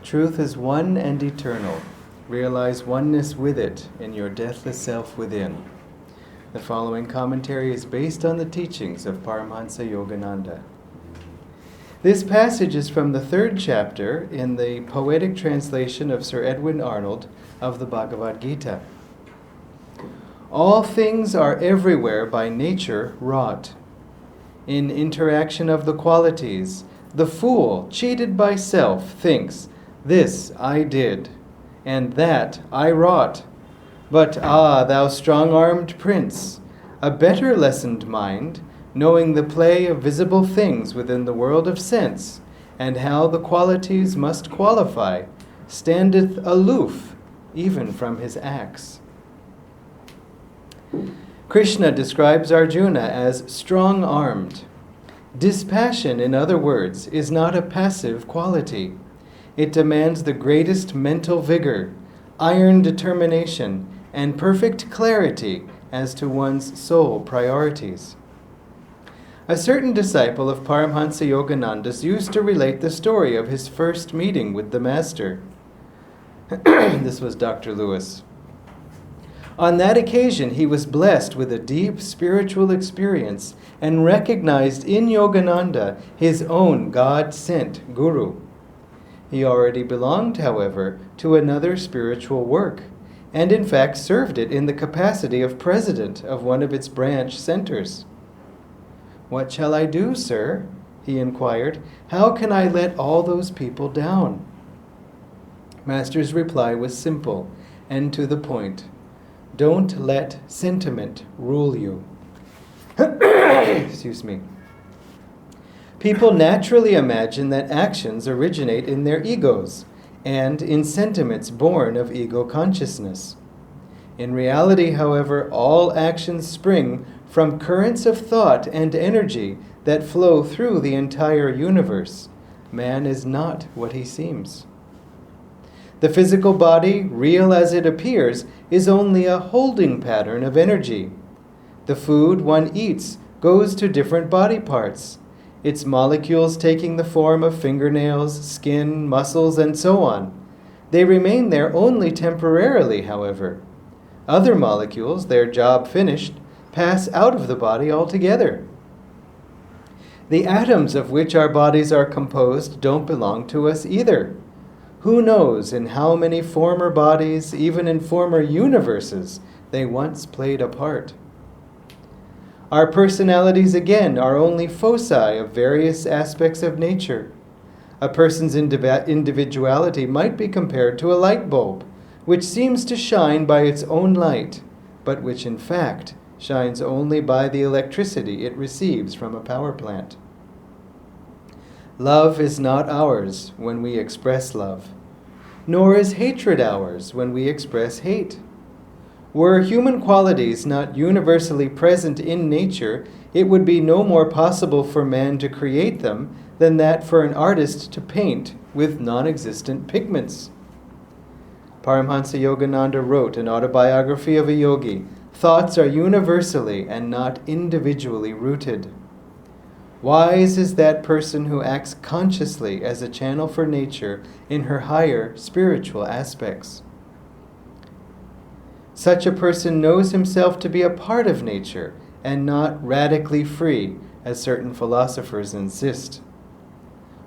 Truth is one and eternal. Realize oneness with it in your deathless self within. The following commentary is based on the teachings of Paramahansa Yogananda. This passage is from the 3rd chapter in the poetic translation of Sir Edwin Arnold of the Bhagavad Gita. All things are everywhere by nature wrought. In interaction of the qualities, the fool, cheated by self, thinks, "This I did, and that I wrought." But thou strong-armed prince, a better lessoned mind, knowing the play of visible things within the world of sense, and how the qualities must qualify, standeth aloof even from his acts. Krishna describes Arjuna as strong-armed. Dispassion, in other words, is not a passive quality. It demands the greatest mental vigor, iron determination, and perfect clarity as to one's sole priorities. A certain disciple of Paramahansa Yogananda's used to relate the story of his first meeting with the Master. This was Dr. Lewis. On that occasion, he was blessed with a deep spiritual experience and recognized in Yogananda his own God-sent guru. He already belonged, however, to another spiritual work, and in fact served it in the capacity of president of one of its branch centers. "What shall I do, sir?" he inquired. "How can I let all those people down?" Master's reply was simple and to the point. Don't let sentiment rule you. Excuse me. People naturally imagine that actions originate in their egos and in sentiments born of ego consciousness. In reality, however, all actions spring from currents of thought and energy that flow through the entire universe. Man is not what he seems. The physical body, real as it appears, is only a holding pattern of energy. The food one eats goes to different body parts, its molecules taking the form of fingernails, skin, muscles, and so on. They remain there only temporarily, however. Other molecules, their job finished, pass out of the body altogether. The atoms of which our bodies are composed don't belong to us either. Who knows in how many former bodies, even in former universes, they once played a part. Our personalities, again, are only foci of various aspects of nature. A person's individuality might be compared to a light bulb, which seems to shine by its own light, but which in fact shines only by the electricity it receives from a power plant. Love is not ours when we express love, nor is hatred ours when we express hate. Were human qualities not universally present in nature, it would be no more possible for man to create them than that for an artist to paint with non-existent pigments. Paramahansa Yogananda wrote an autobiography of a yogi. Thoughts are universally and not individually rooted. Wise is that person who acts consciously as a channel for nature in her higher spiritual aspects. Such a person knows himself to be a part of nature and not radically free, as certain philosophers insist.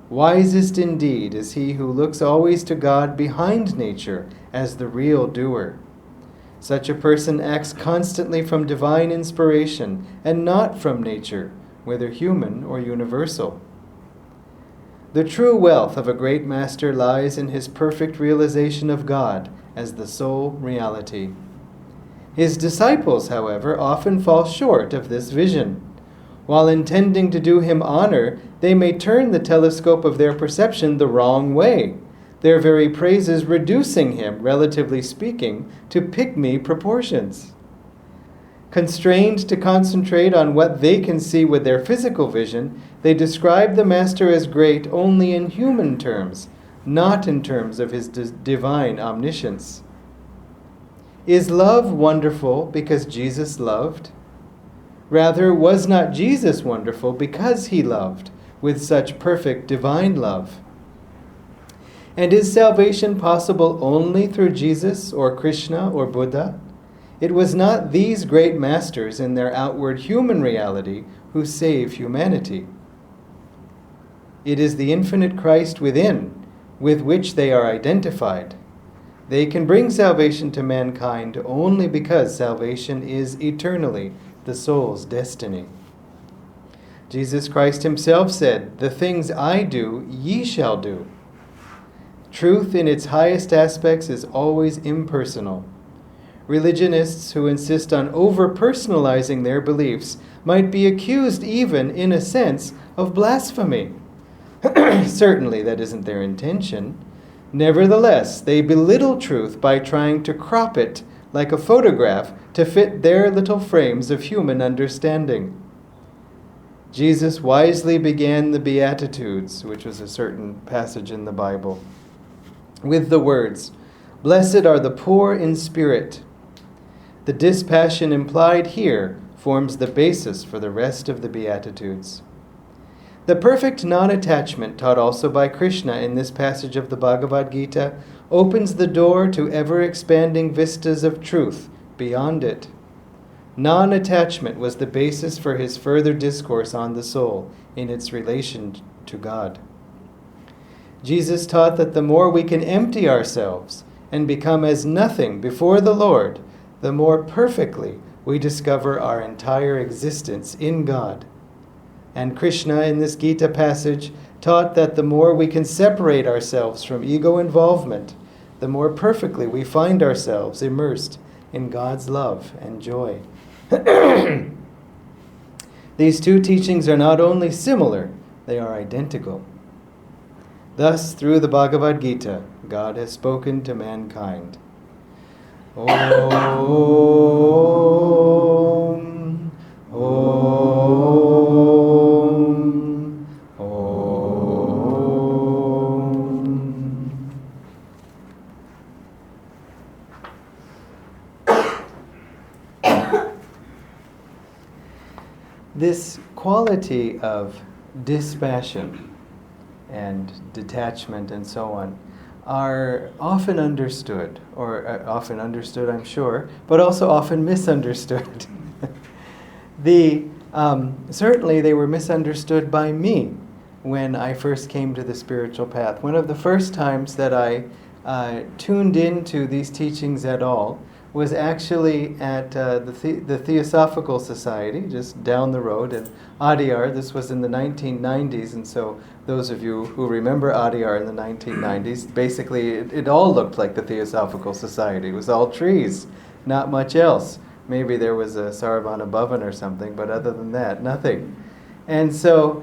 Wisest indeed is he who looks always to God behind nature as the real doer. Such a person acts constantly from divine inspiration and not from nature, whether human or universal. The true wealth of a great master lies in his perfect realization of God as the sole reality. His disciples, however, often fall short of this vision. While intending to do him honor, they may turn the telescope of their perception the wrong way, their very praises reducing him, relatively speaking, to pygmy proportions. Constrained to concentrate on what they can see with their physical vision, they describe the Master as great only in human terms, not in terms of his divine omniscience. Is love wonderful because Jesus loved? Rather, was not Jesus wonderful because he loved with such perfect divine love? And is salvation possible only through Jesus or Krishna or Buddha? It was not these great masters in their outward human reality who save humanity. It is the infinite Christ within, with which they are identified. They can bring salvation to mankind only because salvation is eternally the soul's destiny. Jesus Christ himself said, "The things I do, ye shall do." Truth in its highest aspects is always impersonal. Religionists who insist on over-personalizing their beliefs might be accused even, in a sense, of blasphemy. Certainly that isn't their intention. Nevertheless, they belittle truth by trying to crop it like a photograph to fit their little frames of human understanding. Jesus wisely began the Beatitudes, which was a certain passage in the Bible, with the words, "Blessed are the poor in spirit." The dispassion implied here forms the basis for the rest of the Beatitudes. The perfect non-attachment taught also by Krishna in this passage of the Bhagavad Gita opens the door to ever-expanding vistas of truth beyond it. Non-attachment was the basis for his further discourse on the soul in its relation to God. Jesus taught that the more we can empty ourselves and become as nothing before the Lord, the more perfectly we discover our entire existence in God. And Krishna, in this Gita passage, taught that the more we can separate ourselves from ego involvement, the more perfectly we find ourselves immersed in God's love and joy. These two teachings are not only similar, they are identical. Thus, through the Bhagavad Gita, God has spoken to mankind. Om, Om, Om. This quality of dispassion and detachment and so on are often understood, or often understood, I'm sure, but also often misunderstood. Certainly they were misunderstood by me when I first came to the spiritual path. One of the first times that I tuned into these teachings at all was actually at the Theosophical Society, just down the road in Adyar. This was in the 1990s, and so those of you who remember Adyar in the 1990s, basically it all looked like the Theosophical Society. It was all trees, not much else. Maybe there was a Saravana Bhavan or something, but other than that, nothing. And so,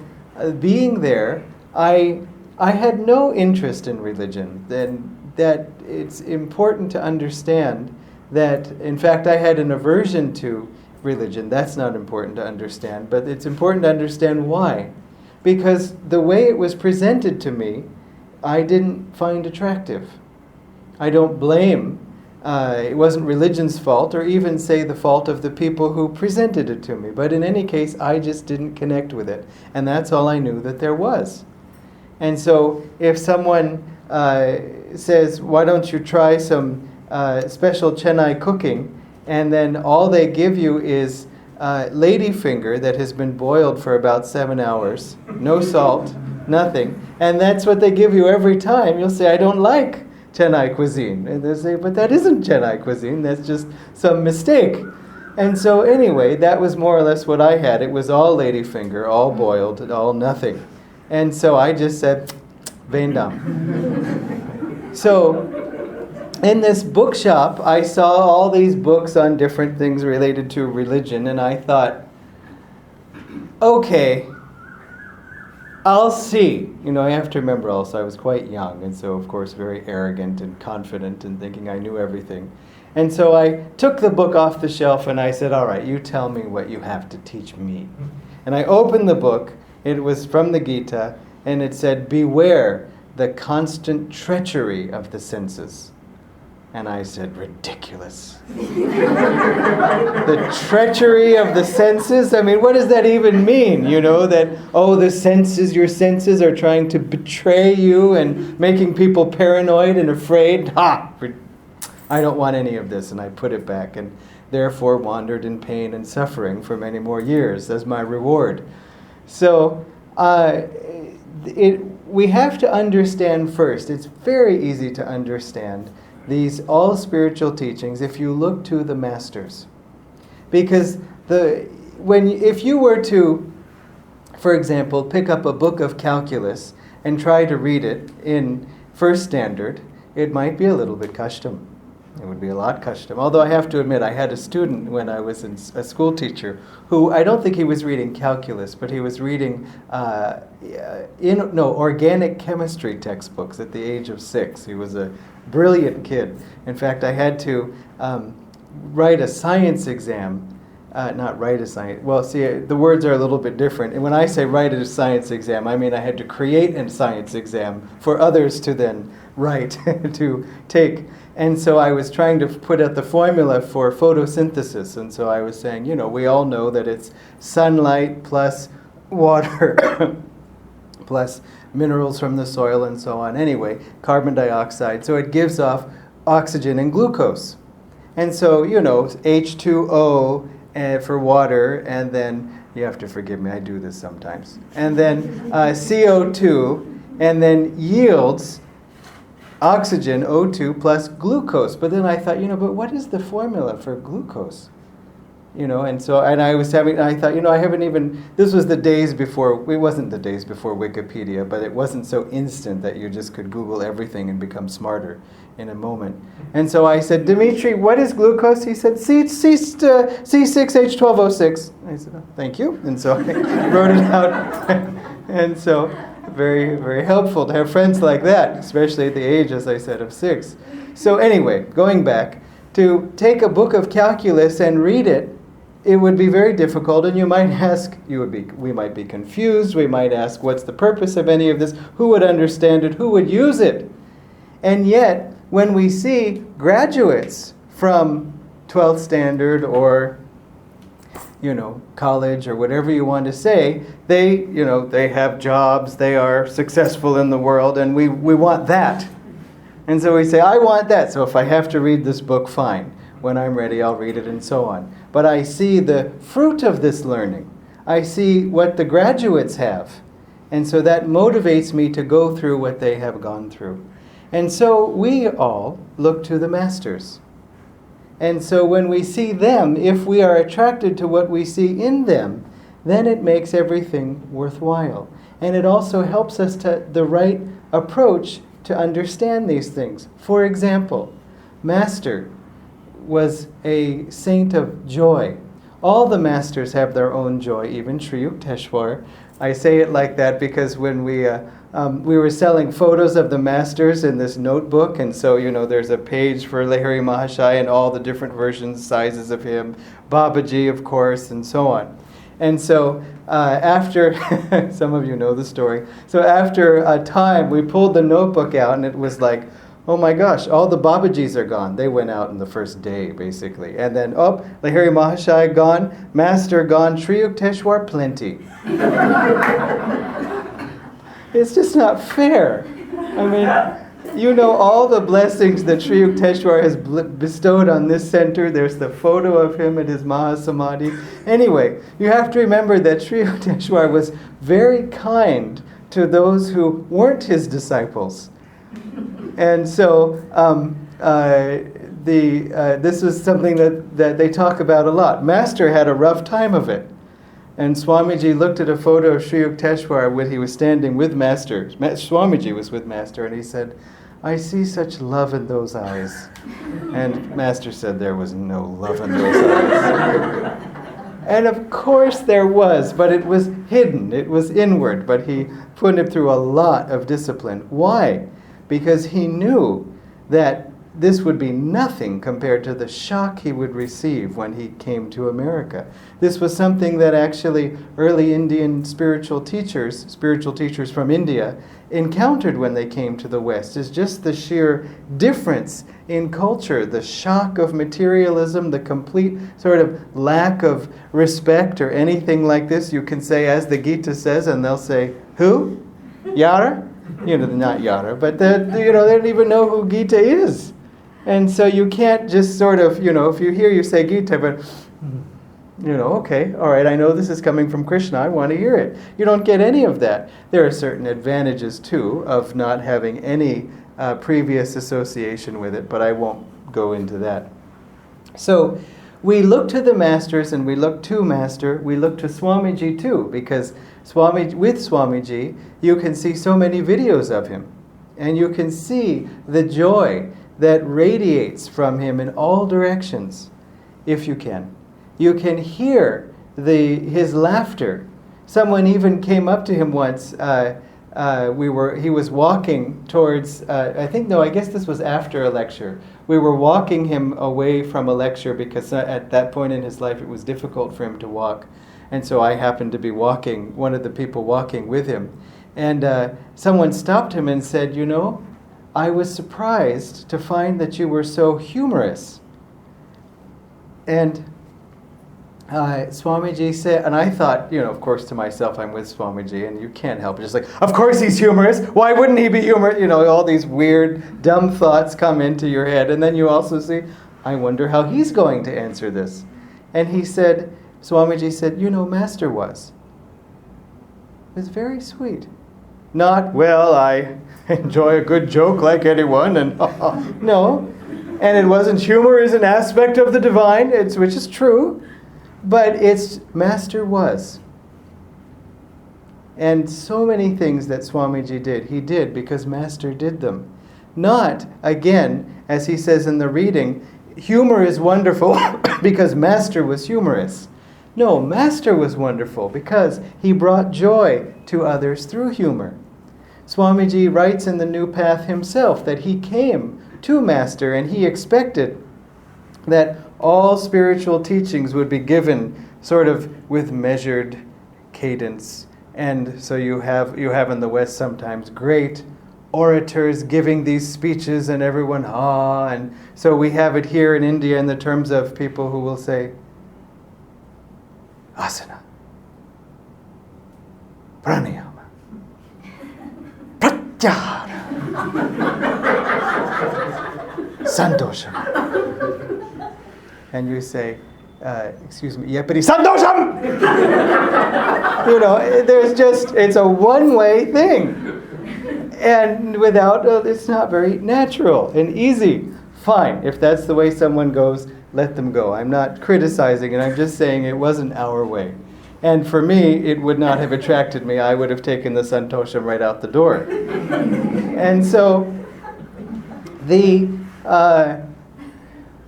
being there, I had no interest in religion. And that it's important to understand that, in fact, I had an aversion to religion. That's not important to understand, but it's important to understand why. Because the way it was presented to me, I didn't find attractive. I don't blame. It wasn't religion's fault, or even say the fault of the people who presented it to me. But in any case, I just didn't connect with it. And that's all I knew that there was. And so if someone says, why don't you try some special Chennai cooking, and then all they give you is ladyfinger that has been boiled for about 7 hours, no salt, nothing, and that's what they give you every time, you'll say, I don't like Chennai cuisine. And they'll say, but that isn't Chennai cuisine, that's just some mistake. And so anyway, that was more or less what I had. It was all ladyfinger, all boiled, all nothing. And so I just said, Vendam. So in this bookshop, I saw all these books on different things related to religion, and I thought, okay, I'll see. You know, I have to remember also I was quite young, and so of course very arrogant and confident and thinking I knew everything. And so I took the book off the shelf and I said, all right, you tell me what you have to teach me. And I opened the book. It was from the Gita, and it said, beware the constant treachery of the senses. And I said, ridiculous. The treachery of the senses? I mean, what does that even mean? You know, that, the senses, your senses are trying to betray you and making people paranoid and afraid. I don't want any of this. And I put it back and therefore wandered in pain and suffering for many more years as my reward. So we have to understand first. It's very easy to understand these all spiritual teachings if you look to the masters. Because if you were to, for example, pick up a book of calculus and try to read it in first standard, it might be a little bit custom. It would be a lot custom. Although I have to admit, I had a student when I was a school teacher who, I don't think he was reading calculus, but he was reading organic chemistry textbooks at the age of 6. He was a brilliant kid. In fact, I had to write a science exam. Not write a science. Well, see, the words are a little bit different. And when I say write a science exam, I mean I had to create a science exam for others to then write, to take. And so I was trying to put out the formula for photosynthesis. And so I was saying, we all know that it's sunlight plus water plus minerals from the soil and so on. Anyway, carbon dioxide. So it gives off oxygen and glucose. And so, H2O for water, and then, you have to forgive me, I do this sometimes. And then CO2, and then yields oxygen, O2, plus glucose. But then I thought, but what is the formula for glucose? I thought, I haven't even, this was the days before, it wasn't the days before Wikipedia, but it wasn't so instant that you just could Google everything and become smarter in a moment. And so I said, Dimitri, what is glucose? He said, C6H12O6. I said, thank you. And so I wrote it out. And so, very, very helpful to have friends like that, especially at the age, as I said, of 6. So anyway, going back, to take a book of calculus and read it, it would be very difficult, and you might ask, we might be confused, we might ask, what's the purpose of any of this? Who would understand it? Who would use it? And yet, when we see graduates from 12th standard or, college or whatever you want to say, they have jobs, they are successful in the world, and we want that. And so we say, I want that, so if I have to read this book, fine. When I'm ready, I'll read it, and so on. But I see the fruit of this learning. I see what the graduates have. And so that motivates me to go through what they have gone through. And so we all look to the masters. And so when we see them, if we are attracted to what we see in them, then it makes everything worthwhile. And it also helps us to the right approach to understand these things. For example, Master was a saint of joy. All the masters have their own joy, even Sri Yukteswar. I say it like that because when we were selling photos of the masters in this notebook, and so, there's a page for Lahiri Mahashaya and all the different versions, sizes of him, Babaji, of course, and so on. And so after, some of you know the story, so after a time, we pulled the notebook out, and it was like, oh my gosh, all the Babajis are gone. They went out in the first day, basically. And then, Lahiri Mahashaya gone, Master gone, Sri Yukteswar plenty. It's just not fair. I mean, all the blessings that Sri Yukteswar has bestowed on this center. There's the photo of him at his Mahasamadhi. Anyway, you have to remember that Sri Yukteswar was very kind to those who weren't his disciples. And so this was something that they talk about a lot. Master had a rough time of it. And Swamiji looked at a photo of Sri Yukteswar when he was standing with Master. Swamiji was with Master, and he said, I see such love in those eyes. And Master said there was no love in those eyes. And of course there was, but it was hidden. It was inward, but he put him through a lot of discipline. Why? Because he knew that this would be nothing compared to the shock he would receive when he came to America. This was something that actually early Indian spiritual teachers from India, encountered when they came to the West, is just the sheer difference in culture, the shock of materialism, the complete sort of lack of respect or anything like this. You can say, as the Gita says, and they'll say, who? Yara? Not Yara, but they don't even know who Gita is. And so you can't just sort of, if you hear you say Gita, but, okay, all right, I know this is coming from Krishna, I want to hear it. You don't get any of that. There are certain advantages, too, of not having any previous association with it, but I won't go into that. So we look to the masters and we look to Master, we look to Swamiji too, because with Swamiji, you can see so many videos of him. And you can see the joy that radiates from him in all directions, if you can. You can hear his laughter. Someone even came up to him once. He was walking towards, I guess this was after a lecture. We were walking him away from a lecture because at that point in his life it was difficult for him to walk. And so I happened to be one of the people walking with him. And someone stopped him and said, I was surprised to find that you were so humorous. And Swamiji said, and I thought, of course to myself, I'm with Swamiji, and you can't help it. Just like, of course he's humorous. Why wouldn't he be humorous? All these weird, dumb thoughts come into your head. And then you also see, I wonder how he's going to answer this. And Swamiji said, Master was. It was very sweet. Not, well, I enjoy a good joke like anyone, and no. And it wasn't humor is an aspect of the divine, which is true, but it's Master was. And so many things that Swamiji did, he did because Master did them. Not, again, as he says in the reading, humor is wonderful because Master was humorous. No, Master was wonderful because he brought joy to others through humor. Swamiji writes in the New Path himself that he came to Master and he expected that all spiritual teachings would be given sort of with measured cadence. And so you have in the West sometimes great orators giving these speeches and everyone, and so we have it here in India in the terms of people who will say, asana, pranayama, pratyahara, santosham. And you say, excuse me, yapari santosham! It's a one-way thing. And it's not very natural and easy. Fine, if that's the way someone goes, let them go. I'm not criticizing it, I'm just saying it wasn't our way. And for me, it would not have attracted me. I would have taken the santosham right out the door. And so,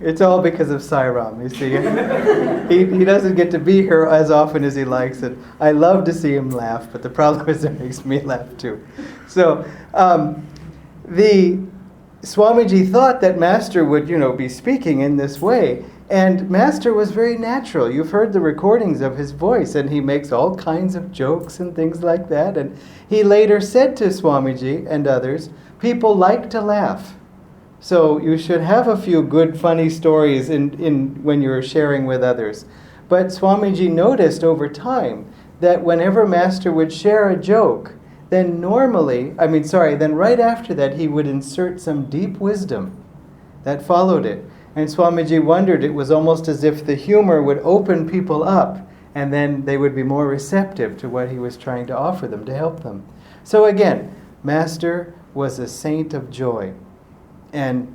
it's all because of Sairam, you see. He doesn't get to be here as often as he likes it. I love to see him laugh, but the problem is it makes me laugh too. So, the Swamiji thought that Master would, be speaking in this way. And Master was very natural. You've heard the recordings of his voice, and he makes all kinds of jokes and things like that. And he later said to Swamiji and others, people like to laugh. So you should have a few good, funny stories in when you're sharing with others. But Swamiji noticed over time that whenever Master would share a joke, then right after that, he would insert some deep wisdom that followed it. And Swamiji wondered, it was almost as if the humor would open people up, and then they would be more receptive to what he was trying to offer them, to help them. So again, Master was a saint of joy. And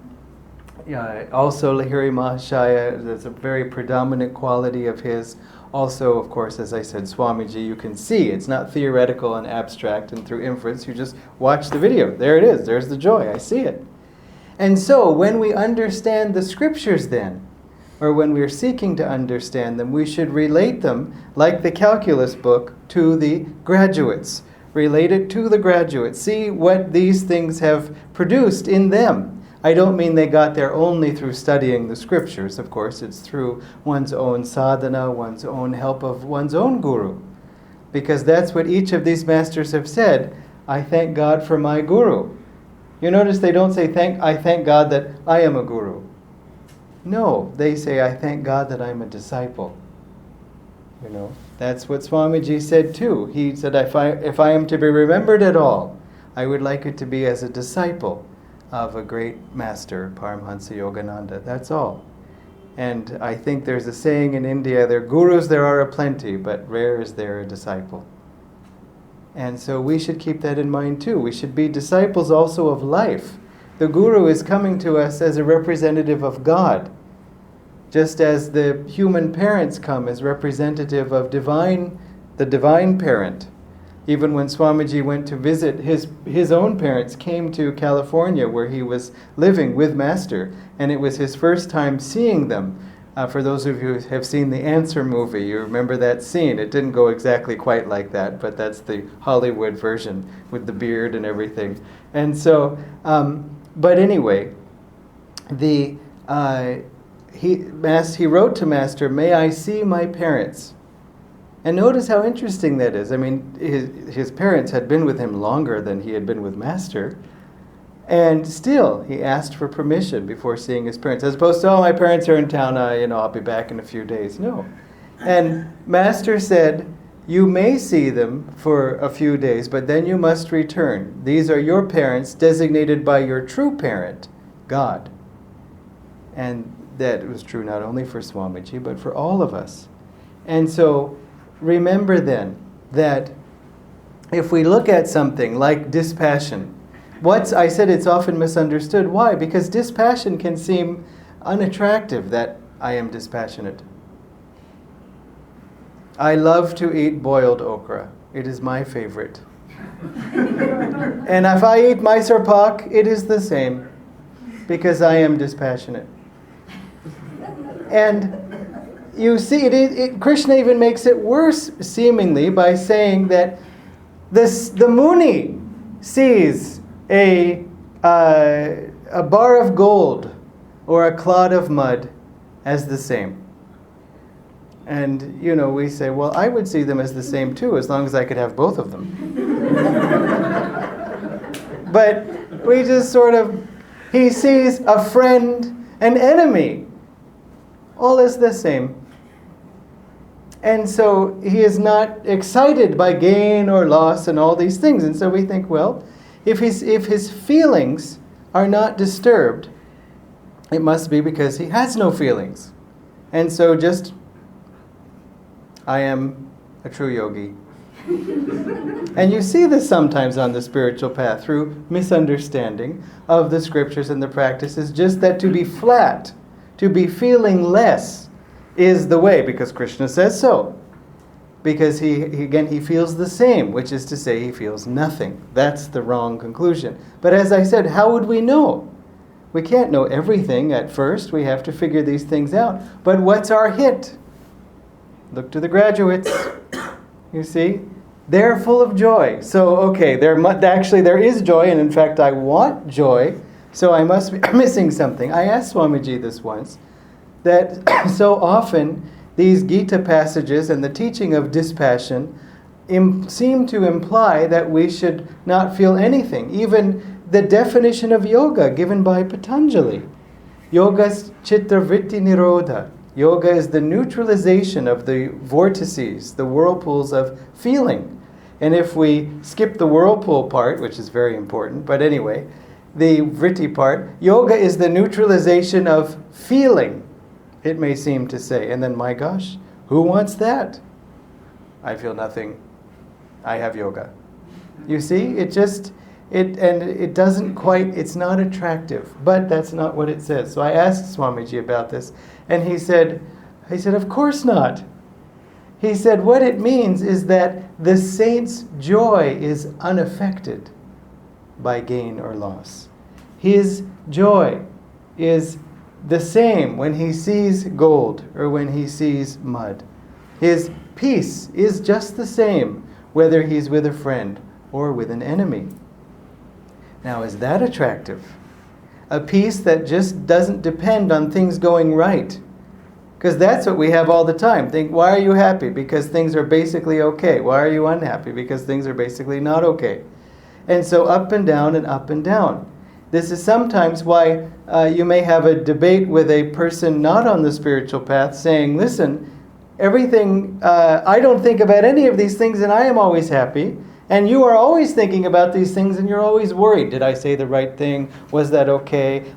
also Lahiri Mahashaya, that's a very predominant quality of his. Also, of course, as I said, Swamiji, you can see it's not theoretical and abstract and through inference. You just watch the video. There it is. There's the joy. I see it. And so when we understand the scriptures then, or when we're seeking to understand them, we should relate them, like the calculus book, to the graduates. Relate it to the graduates. See what these things have produced in them. I don't mean they got there only through studying the scriptures. Of course, it's through one's own sadhana, one's own help of one's own guru. Because that's what each of these masters have said. I thank God for my guru. You notice they don't say, I thank God that I am a guru. No, they say, I thank God that I'm a disciple. You know, that's what Swamiji said too. He said, if I am to be remembered at all, I would like it to be as a disciple of a great master, Paramhansa Yogananda. That's all. And I think there's a saying in India, there gurus there are aplenty, but rare is there a disciple. And so we should keep that in mind too. We should be disciples also of life. The guru is coming to us as a representative of God, just as the human parents come as representative of the divine parent. Even when Swamiji went to visit, his own parents came to California where he was living with Master, and it was his first time seeing them. For those of you who have seen the Answer movie, you remember that scene. It didn't go exactly quite like that, but that's the Hollywood version with the beard and everything. And so, but anyway, he wrote to Master, "May I see my parents?" And notice how interesting that is. I mean, his parents had been with him longer than he had been with Master. And still, he asked for permission before seeing his parents. As opposed to, oh, my parents are in town, I'll be back in a few days. No. And Master said, you may see them for a few days, but then you must return. These are your parents, designated by your true parent, God. And that was true not only for Swamiji, but for all of us. And so, remember then that if we look at something like dispassion, I said it's often misunderstood. Why? Because dispassion can seem unattractive, that I am dispassionate. I love to eat boiled okra. It is my favorite. And if I eat Mysore pak, it is the same, because I am dispassionate. And you see, Krishna even makes it worse, seemingly, by saying that the Muni sees a bar of gold or a clod of mud as the same. And, we say, well, I would see them as the same too, as long as I could have both of them. But we just he sees a friend, an enemy, all as the same. And so he is not excited by gain or loss and all these things. And so we think, well, if his feelings are not disturbed, it must be because he has no feelings. And so I am a true yogi. And you see this sometimes on the spiritual path through misunderstanding of the scriptures and the practices, just that to be flat, to be feeling less, is the way, because Krishna says so. Because he feels the same, which is to say he feels nothing. That's the wrong conclusion. But as I said, how would we know? We can't know everything at first. We have to figure these things out. But what's our hit? Look to the graduates. You see? They're full of joy. So, okay, there is joy, and in fact I want joy, so I must be missing something. I asked Swamiji this once, that so often these Gita passages and the teaching of dispassion seem to imply that we should not feel anything. Even the definition of yoga given by Patanjali. Yoga's chitta vritti nirodha. Yoga is the neutralization of the vortices, the whirlpools of feeling. And if we skip the whirlpool part, which is very important, but anyway, the vritti part, yoga is the neutralization of feeling. It may seem to say, and then, my gosh, who wants that? I feel nothing. I have yoga. You see, it doesn't quite, it's not attractive, but that's not what it says. So I asked Swamiji about this, and he said, of course not. He said, what it means is that the saint's joy is unaffected by gain or loss. His joy is the same when he sees gold or when he sees mud. His peace is just the same whether he's with a friend or with an enemy. Now, is that attractive? A peace that just doesn't depend on things going right. Because that's what we have all the time. Think, why are you happy? Because things are basically okay. Why are you unhappy? Because things are basically not okay. And so up and down and up and down. This is sometimes why you may have a debate with a person not on the spiritual path saying, listen, everything, I don't think about any of these things and I am always happy. And you are always thinking about these things and you're always worried. Did I say the right thing? Was that okay?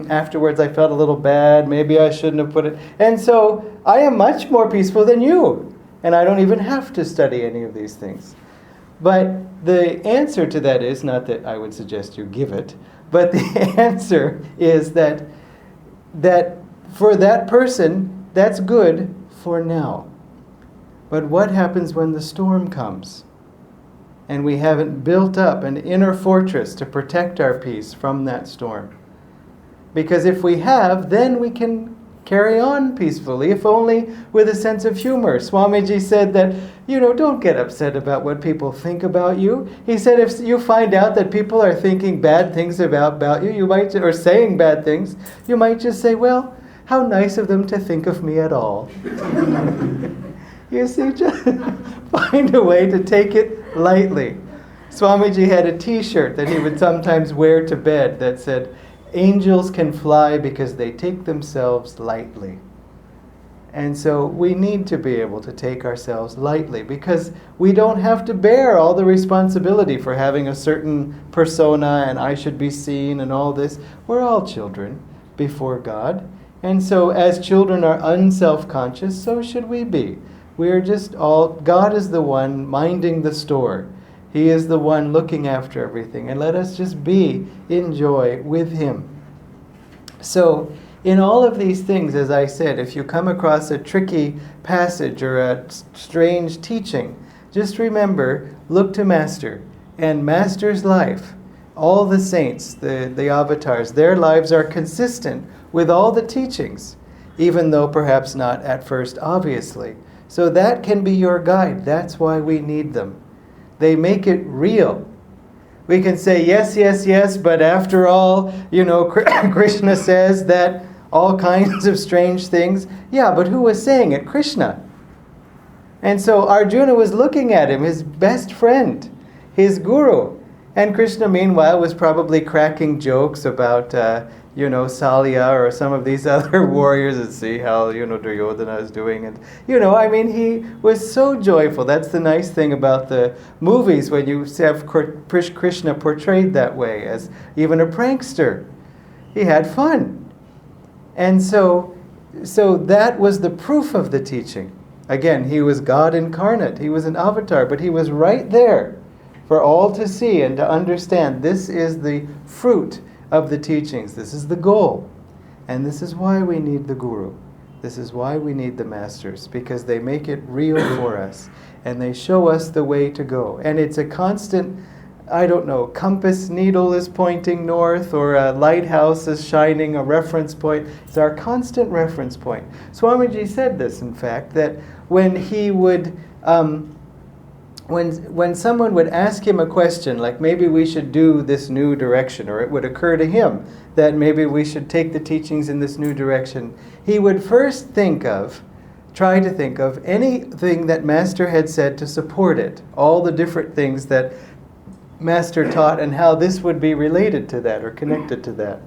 Afterwards I felt a little bad. Maybe I shouldn't have put it. And so I am much more peaceful than you. And I don't even have to study any of these things. But the answer to that is, not that I would suggest you give it, but the answer is that for that person, that's good for now. But what happens when the storm comes? And we haven't built up an inner fortress to protect our peace from that storm. Because if we have, then we can carry on peacefully, if only with a sense of humor. Swamiji said that, don't get upset about what people think about you. He said if you find out that people are thinking bad things about you, or saying bad things, you might just say, well, how nice of them to think of me at all. You see, just find a way to take it lightly. Swamiji had a t-shirt that he would sometimes wear to bed that said, angels can fly because they take themselves lightly. And so we need to be able to take ourselves lightly because we don't have to bear all the responsibility for having a certain persona and I should be seen and all this. We're all children before God. And so as children are unself-conscious, so should we be. We're just all, God is the one minding the store. He is the one looking after everything. And let us just be in joy with Him. So, in all of these things, as I said, if you come across a tricky passage or a strange teaching, just remember, look to Master. And Master's life, all the saints, the avatars, their lives are consistent with all the teachings, even though perhaps not at first obviously. So that can be your guide. That's why we need them. They make it real. We can say, yes, yes, yes, but after all, Krishna says that all kinds of strange things. Yeah, but who was saying it? Krishna. And so Arjuna was looking at him, his best friend, his guru. And Krishna, meanwhile, was probably cracking jokes about, Salya or some of these other warriors and see how, Duryodhana is doing. And, he was so joyful. That's the nice thing about the movies when you have Krishna portrayed that way as even a prankster. He had fun. And so that was the proof of the teaching. Again, he was God incarnate. He was an avatar, but he was right there for all to see and to understand. This is the fruit of the teachings. This is the goal. And this is why we need the guru. This is why we need the masters, because they make it real for us. And they show us the way to go. And it's a constant, compass needle is pointing north, or a lighthouse is shining a reference point. It's our constant reference point. Swamiji said this, in fact, that when he would... When someone would ask him a question, like maybe we should do this new direction, or it would occur to him that maybe we should take the teachings in this new direction, he would first try to think of anything that Master had said to support it, all the different things that Master taught and how this would be related to that or connected to that.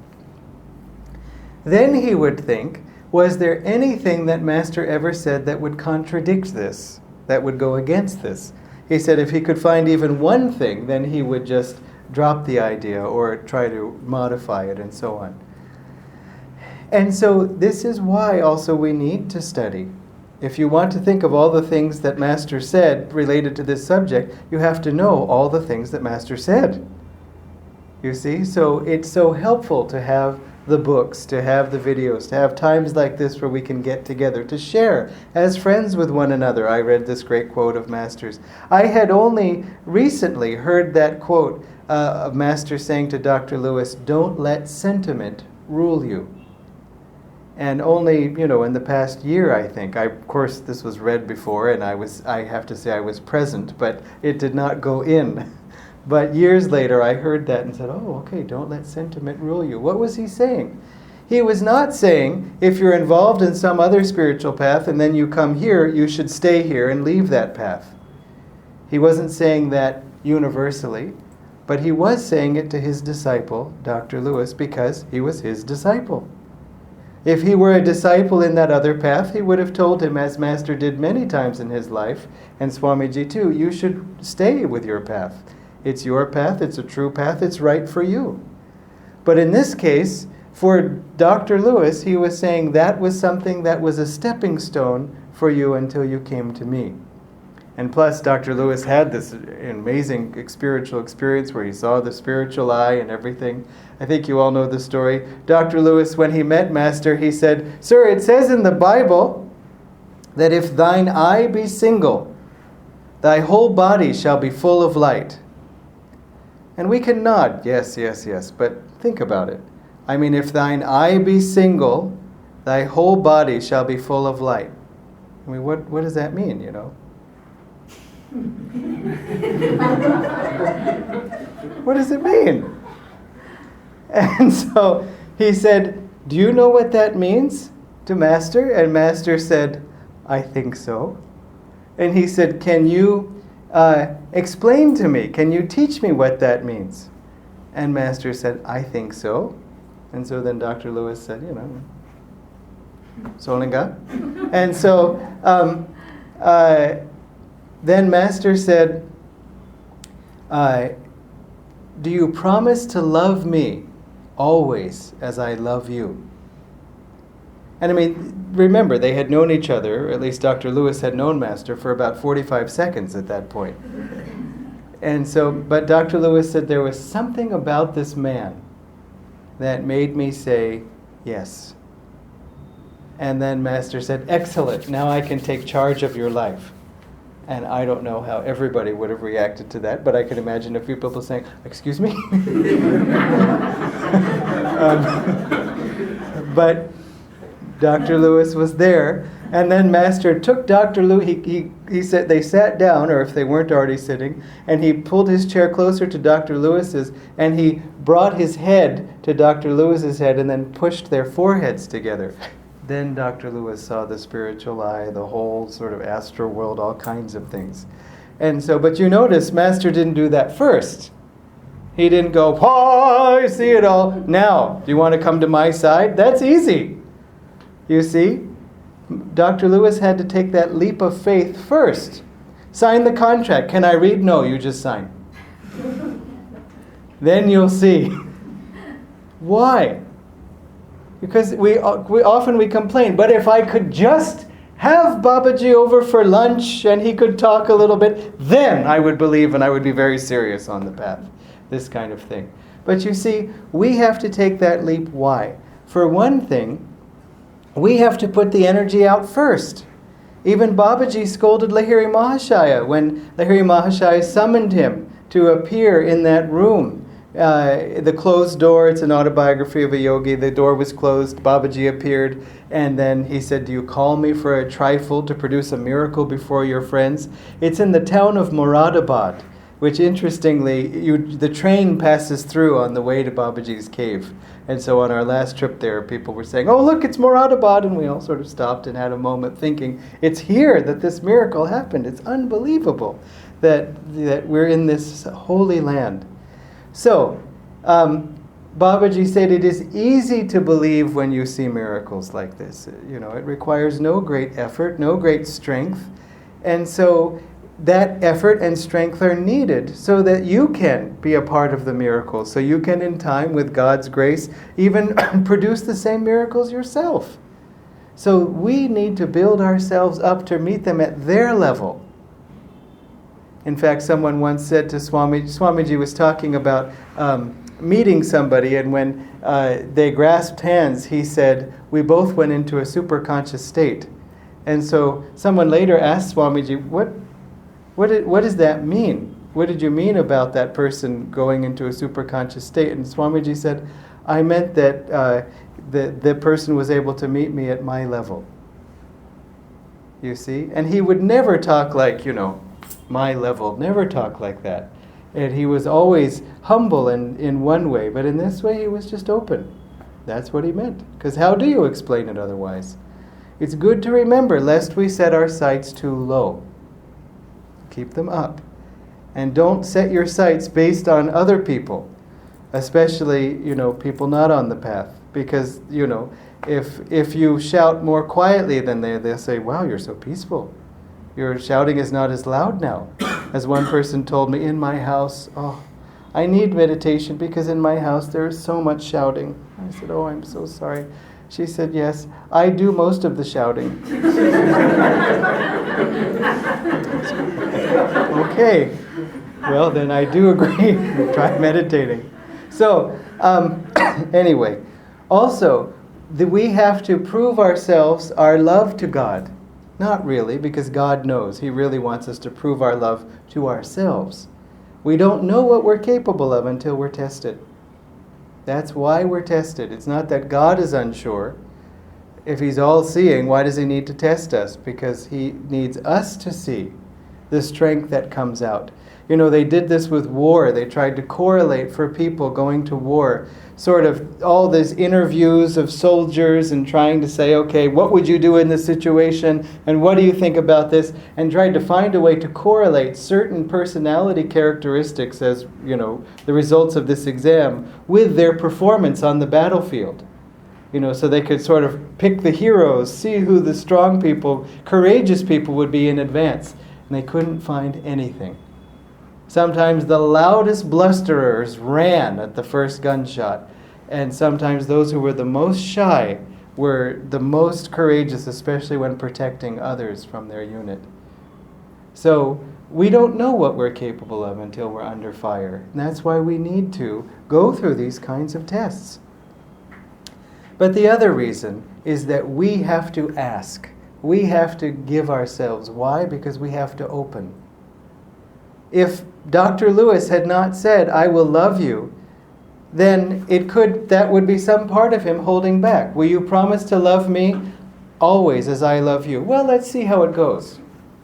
Then he would think, was there anything that Master ever said that would contradict this, that would go against this? He said if he could find even one thing, then he would just drop the idea or try to modify it and so on. And so this is why also we need to study. If you want to think of all the things that Master said related to this subject, you have to know all the things that Master said. You see? So it's so helpful to have the books, to have the videos, to have times like this where we can get together, to share as friends with one another. I read this great quote of Master's. I had only recently heard that quote of Master saying to Dr. Lewis, don't let sentiment rule you. And only, in the past year, I think, of course, this was read before, and I have to say I was present, but it did not go in. But years later, I heard that and said, oh, okay, don't let sentiment rule you. What was he saying? He was not saying, if you're involved in some other spiritual path and then you come here, you should stay here and leave that path. He wasn't saying that universally, but he was saying it to his disciple, Dr. Lewis, because he was his disciple. If he were a disciple in that other path, he would have told him, as Master did many times in his life, and Swamiji too, you should stay with your path. It's your path, it's a true path, it's right for you. But in this case, for Dr. Lewis, he was saying that was something that was a stepping stone for you until you came to me. And plus, Dr. Lewis had this amazing spiritual experience where he saw the spiritual eye and everything. I think you all know the story. Dr. Lewis, when he met Master, he said, "Sir, it says in the Bible that if thine eye be single, thy whole body shall be full of light." And we can nod, yes, yes, yes, but think about it. I mean, if thine eye be single, thy whole body shall be full of light. I mean, what does that mean, you know? What does it mean? And so he said, "Do you know what that means?" to Master. And Master said, "I think so." And he said, "Can you explain to me? Can you teach me what that means?" And Master said, "I think so." And so then Dr. Lewis said, you know, Solinga. And so then Master said, "Do you promise to love me always as I love you?" And I mean, remember, they had known each other, or at least Dr. Lewis had known Master for about 45 seconds at that point. And so, but Dr. Lewis said there was something about this man that made me say yes. And then Master said, "Excellent, now I can take charge of your life." And I don't know how everybody would have reacted to that, but I can imagine a few people saying, "Excuse me?" But Dr. Lewis was there, and then Master took Dr. Lewis, he said they sat down, or if they weren't already sitting, and he pulled his chair closer to Dr. Lewis's, and he brought his head to Dr. Lewis's head and then pushed their foreheads together. Then Dr. Lewis saw the spiritual eye, the whole sort of astral world, all kinds of things. And so, but you notice, Master didn't do that first. He didn't go, "Oh, I see it all. Now, do you want to come to my side?" That's easy. You see? Dr. Lewis had to take that leap of faith first. Sign the contract. Can I read? No, you just sign. Then you'll see. Why? Because we often complain, but if I could just have Babaji over for lunch and he could talk a little bit, then I would believe and I would be very serious on the path. This kind of thing. But you see, we have to take that leap. Why? For one thing, we have to put the energy out first. Even Babaji scolded Lahiri Mahashaya when Lahiri Mahashaya summoned him to appear in that room. The closed door, it's an autobiography of a yogi. The door was closed, Babaji appeared, and then he said, "Do you call me for a trifle to produce a miracle before your friends?" It's in the town of Moradabad, which interestingly, the train passes through on the way to Babaji's cave. And so on our last trip there, people were saying, "Oh, look, it's Moradabad," and we all sort of stopped and had a moment thinking, it's here that this miracle happened. It's unbelievable that we're in this holy land. So, Babaji said it is easy to believe when you see miracles like this. You know, it requires no great effort, no great strength. And so that effort and strength are needed so that you can be a part of the miracle. So you can, in time, with God's grace, even produce the same miracles yourself. So we need to build ourselves up to meet them at their level. In fact, someone once said to Swamiji was talking about meeting somebody, and when they grasped hands, he said, "We both went into a superconscious state." And so someone later asked Swamiji, what does that mean? What did you mean about that person going into a superconscious state? And Swamiji said, "I meant that the person was able to meet me at my level." You see? And he would never talk like, my level, never talk like that. And he was always humble in one way, but in this way he was just open. That's what he meant. Because how do you explain it otherwise? It's good to remember, lest we set our sights too low. Keep them up. And don't set your sights based on other people, especially, people not on the path. Because, if you shout more quietly than they'll say, wow, you're so peaceful. Your shouting is not as loud now. As one person told me, in my house, I need meditation because in my house there is so much shouting. I said, I'm so sorry. She said, yes, I do most of the shouting. Okay, well then I do agree. Try meditating. So, anyway, also, we have to prove ourselves, our love to God. Not really, because God knows. He really wants us to prove our love to ourselves. We don't know what we're capable of until we're tested. That's why we're tested. It's not that God is unsure. If He's all-seeing, why does He need to test us? Because He needs us to see the strength that comes out. They did this with war. They tried to correlate for people going to war, sort of all these interviews of soldiers and trying to say, okay, what would you do in this situation? And what do you think about this? And tried to find a way to correlate certain personality characteristics as, the results of this exam with their performance on the battlefield. So they could sort of pick the heroes, see who the strong people, courageous people would be in advance. And they couldn't find anything. Sometimes the loudest blusterers ran at the first gunshot, and sometimes those who were the most shy were the most courageous, especially when protecting others from their unit. So we don't know what we're capable of until we're under fire. And that's why we need to go through these kinds of tests. But the other reason is that we have to ask. We have to give ourselves. Why? Because we have to open. If Dr. Lewis had not said, I will love you, then that would be some part of him holding back. Will you promise to love me always as I love you? Well, let's see how it goes.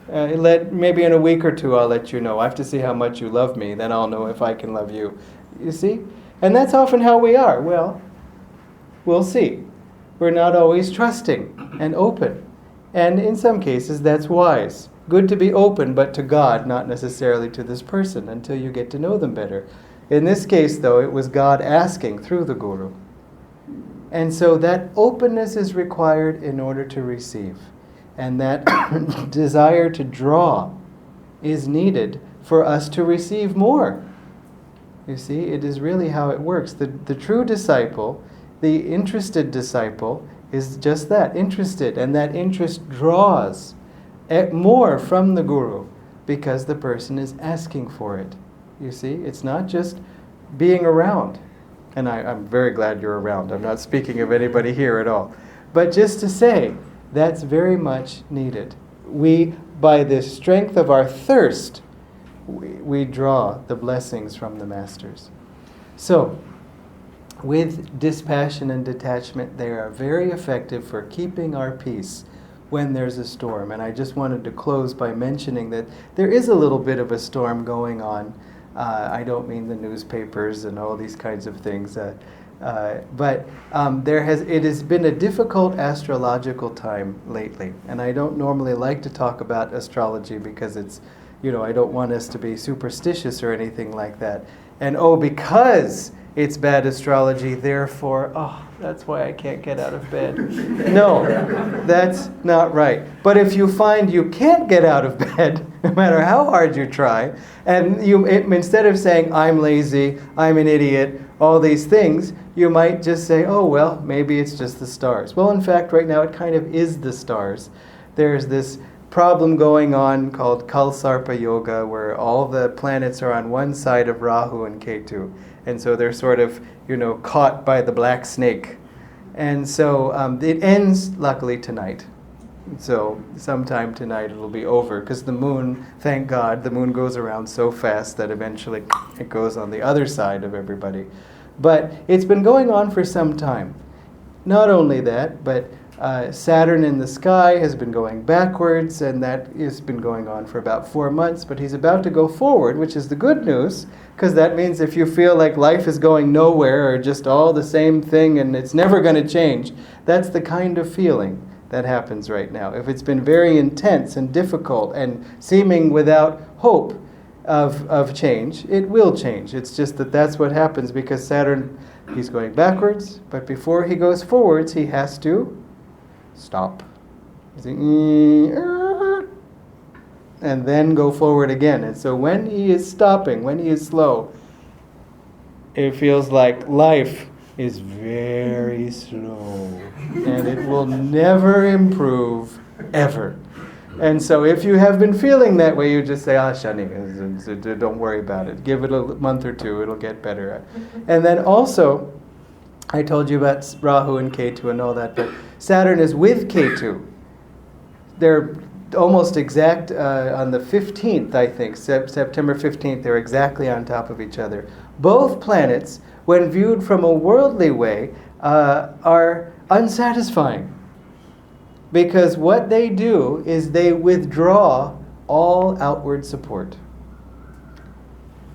Maybe in a week or two I'll let you know. I have to see how much you love me, then I'll know if I can love you. You see? And that's often how we are. Well, we'll see. We're not always trusting and open. And in some cases, that's wise. Good to be open, but to God, not necessarily to this person, until you get to know them better. In this case, though, it was God asking through the Guru. And so that openness is required in order to receive. And that desire to draw is needed for us to receive more. You see, it is really how it works. The true disciple, the interested disciple, is just that, interested. And that interest draws more from the Guru because the person is asking for it. You see, it's not just being around. And I'm very glad you're around. I'm not speaking of anybody here at all. But just to say, that's very much needed. We, by the strength of our thirst, we draw the blessings from the masters. So, with dispassion and detachment, they are very effective for keeping our peace when there's a storm. And I just wanted to close by mentioning that there is a little bit of a storm going on. I don't mean the newspapers and all these kinds of things, but it has been a difficult astrological time lately. And I don't normally like to talk about astrology because it's, I don't want us to be superstitious or anything like that. And because it's bad astrology, therefore, that's why I can't get out of bed. No, that's not right. But if you find you can't get out of bed, no matter how hard you try, and instead of saying, I'm lazy, I'm an idiot, all these things, you might just say, well, maybe it's just the stars. Well, in fact, right now it kind of is the stars. There's this problem going on called Kalsarpa Yoga, where all the planets are on one side of Rahu and Ketu. And so they're sort of, caught by the black snake. And so it ends, luckily, tonight. So sometime tonight it'll be over, because the moon, thank God, the moon goes around so fast that eventually it goes on the other side of everybody. But it's been going on for some time. Not only that, but Saturn in the sky has been going backwards, and that has been going on for about 4 months, but he's about to go forward, which is the good news, because that means if you feel like life is going nowhere or just all the same thing and it's never going to change, that's the kind of feeling that happens right now. If it's been very intense and difficult and seeming without hope of change, it will change. It's just that that's what happens because Saturn, he's going backwards, but before he goes forwards, he has to stop. And then go forward again. And so when he is stopping, when he is slow, it feels like life is very slow. And it will never improve, ever. And so if you have been feeling that way, you just say, Shani, don't worry about it. Give it a month or two, it'll get better. And then also, I told you about Rahu and Ketu and all that, but Saturn is with Ketu. They're almost exact on the 15th, I think, September 15th, they're exactly on top of each other. Both planets, when viewed from a worldly way, are unsatisfying. Because what they do is they withdraw all outward support.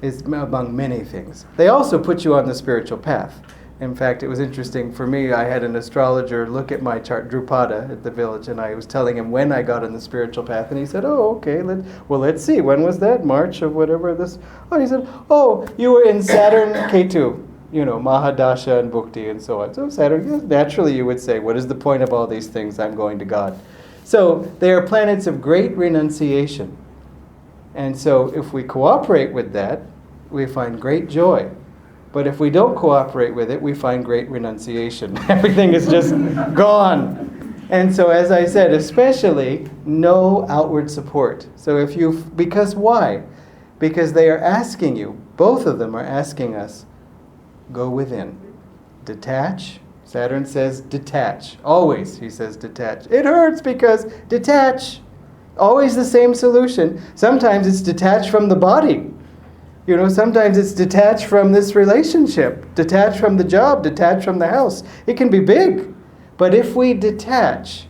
Is among many things. They also put you on the spiritual path. In fact, it was interesting for me. I had an astrologer look at my chart, Drupada, at the village, and I was telling him when I got on the spiritual path, and he said, "Oh, okay. Let's see. When was that? March of whatever this." Oh, he said, "Oh, you were in Saturn, Ketu, Mahadasha and Bhukti and so on." So Saturn, yes, naturally, you would say, "What is the point of all these things? I'm going to God." So they are planets of great renunciation, and so if we cooperate with that, we find great joy. But if we don't cooperate with it, we find great renunciation. Everything is just gone. And so, as I said, especially no outward support. So because why? Because they are asking you, both of them are asking us, go within. Detach. Saturn says detach. Always, he says detach. It hurts because detach. Always the same solution. Sometimes it's detached from the body. Sometimes it's detached from this relationship, detached from the job, detached from the house. It can be big. But if we detach,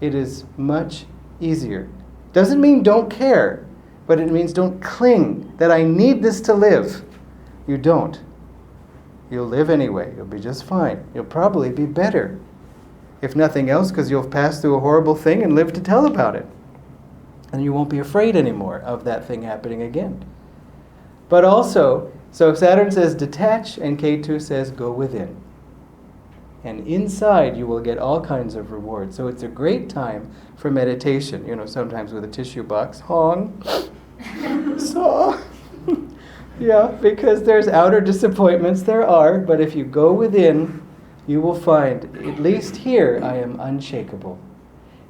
it is much easier. Doesn't mean don't care, but it means don't cling, that I need this to live. You don't. You'll live anyway. You'll be just fine. You'll probably be better. If nothing else, because you'll pass through a horrible thing and live to tell about it. And you won't be afraid anymore of that thing happening again. But also, so Saturn says detach and Ketu says go within. And inside you will get all kinds of rewards. So it's a great time for meditation. Sometimes with a tissue box. Hong. So. Yeah, because there's outer disappointments, there are. But if you go within, you will find, at least here, I am unshakable.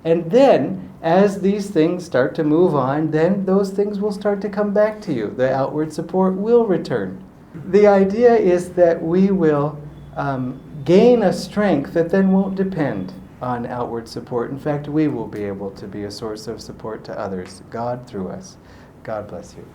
And then, as these things start to move on, then those things will start to come back to you. The outward support will return. The idea is that we will gain a strength that then won't depend on outward support. In fact, we will be able to be a source of support to others, God through us. God bless you.